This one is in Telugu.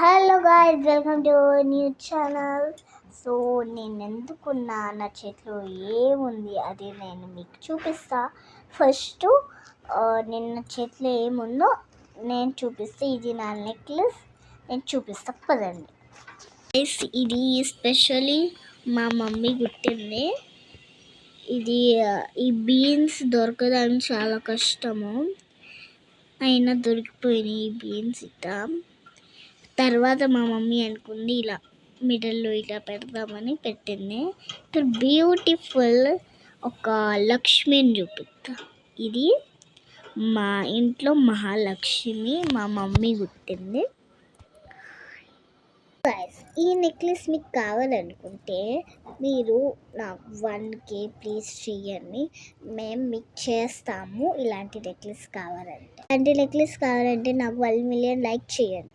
Hello guys, welcome to new channel. So నేను ఎందుకున్నా నా చేతిలో ఏముంది అది నేను మీకు చూపిస్తా. ఫస్ట్ నిన్న చేతిలో ఏముందో నేను చూపిస్తే, ఇది నా నెక్లెస్ నేను చూపిస్తా పదండి. ఇది స్పెషల్లీ మా మమ్మీ కుట్టింది. ఇది ఈ బీన్స్ దొరకదని చాలా కష్టము, అయినా దొరికిపోయినాయి ఈ బీన్స్. తర్వాత మా మమ్మీ అనుకుంది ఇలా మిడిల్లో ఇలా పెడదామని పెట్టింది. ఇక్కడ బ్యూటిఫుల్ ఒక లక్ష్మిని చూపిస్తా. ఇది మా ఇంట్లో మహాలక్ష్మి మా మమ్మీ కుట్టింది. ఈ నెక్లెస్ మీకు కావాలనుకుంటే మీరు నాకు 1K ప్లీజ్ చెయ్యండి, మేము మీకు చేస్తాము. ఇలాంటి నెక్లెస్ కావాలంటే నాకు 1 మిలియన్ లైక్ చేయండి.